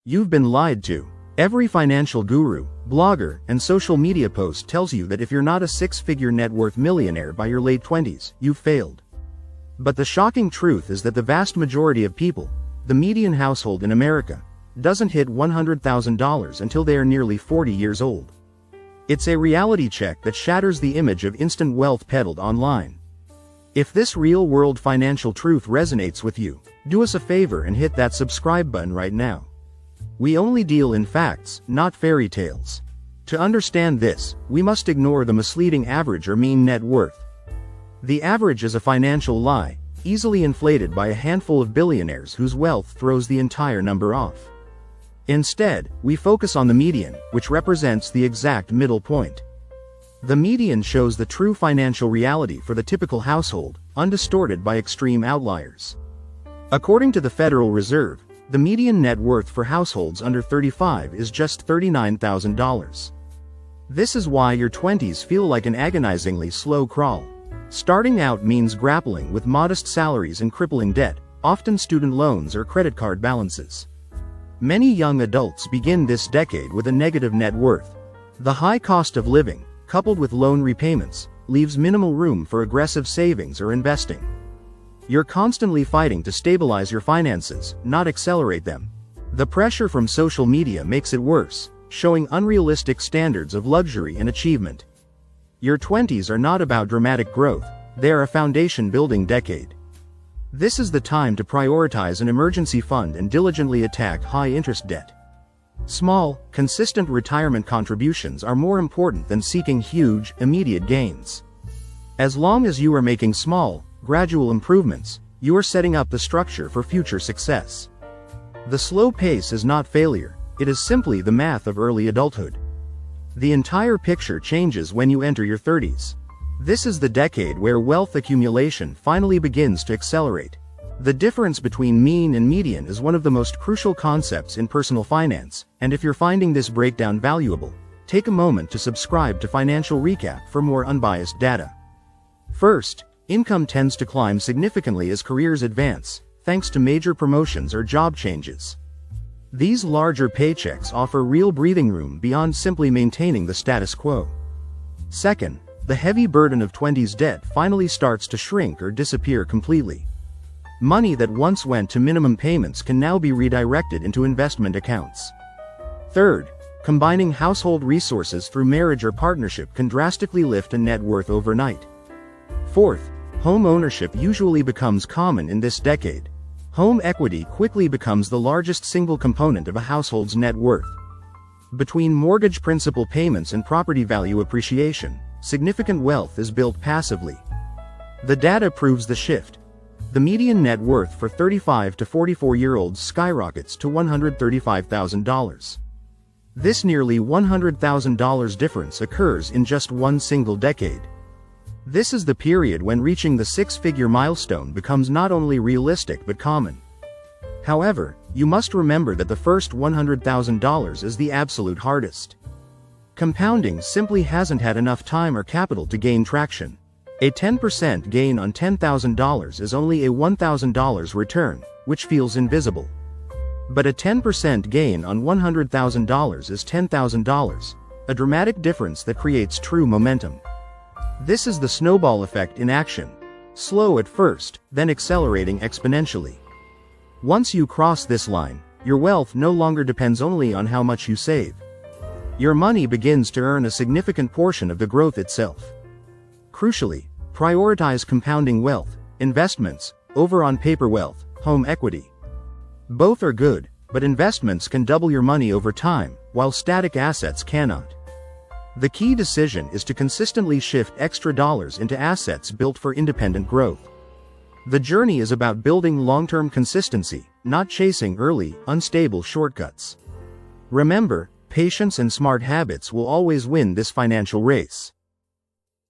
You've been lied to. Every financial guru, blogger, and social media post tells you that if you're not a six-figure net worth millionaire by your late 20s, you've failed. But the shocking truth is that the vast majority of people, the median household in America, doesn't hit $100,000 until they are nearly 40 years old. It's a reality check that shatters the image of instant wealth peddled online. If this real-world financial truth resonates with you, do us a favor and hit that subscribe button right now. We only deal in facts, not fairy tales. To understand this, we must ignore the misleading average or mean net worth. The average is a financial lie, easily inflated by a handful of billionaires whose wealth throws the entire number off. Instead, we focus on the median, which represents the exact middle point. The median shows the true financial reality for the typical household, undistorted by extreme outliers. According to the Federal Reserve, the median net worth for households under 35 is just $39,000. This is why your 20s feel like an agonizingly slow crawl. Starting out means grappling with modest salaries and crippling debt, often student loans or credit card balances. Many young adults begin this decade with a negative net worth. The high cost of living, coupled with loan repayments, leaves minimal room for aggressive savings or investing. You're constantly fighting to stabilize your finances, not accelerate them. The pressure from social media makes it worse, showing unrealistic standards of luxury and achievement. Your 20s are not about dramatic growth, they are a foundation-building decade. This is the time to prioritize an emergency fund and diligently attack high-interest debt. Small, consistent retirement contributions are more important than seeking huge, immediate gains. As long as you are making small, gradual improvements, you are setting up the structure for future success. The slow pace is not failure, it is simply the math of early adulthood. The entire picture changes when you enter your 30s. This is the decade where wealth accumulation finally begins to accelerate. The difference between mean and median is one of the most crucial concepts in personal finance, and if you're finding this breakdown valuable, take a moment to subscribe to Financial Recap for more unbiased data. First, income tends to climb significantly as careers advance, thanks to major promotions or job changes. These larger paychecks offer real breathing room beyond simply maintaining the status quo. Second, the heavy burden of 20s debt finally starts to shrink or disappear completely. Money that once went to minimum payments can now be redirected into investment accounts. Third, combining household resources through marriage or partnership can drastically lift a net worth overnight. Fourth, home ownership usually becomes common in this decade. Home equity quickly becomes the largest single component of a household's net worth. Between mortgage principal payments and property value appreciation, significant wealth is built passively. The data proves the shift. The median net worth for 35 to 44-year-olds skyrockets to $135,000. This nearly $100,000 difference occurs in just one single decade. This is the period when reaching the six-figure milestone becomes not only realistic but common. However, you must remember that the first $100,000 is the absolute hardest. Compounding simply hasn't had enough time or capital to gain traction. A 10% gain on $10,000 is only a $1,000 return, which feels invisible. But a 10% gain on $100,000 is $10,000, a dramatic difference that creates true momentum. This is the snowball effect in action. Slow at first, then accelerating exponentially. Once you cross this line, your wealth no longer depends only on how much you save. Your money begins to earn a significant portion of the growth itself. Crucially, prioritize compounding wealth, investments, over on paper wealth, home equity. Both are good, but investments can double your money over time, while static assets cannot. The key decision is to consistently shift extra dollars into assets built for independent growth. The journey is about building long-term consistency, not chasing early, unstable shortcuts. Remember, patience and smart habits will always win this financial race.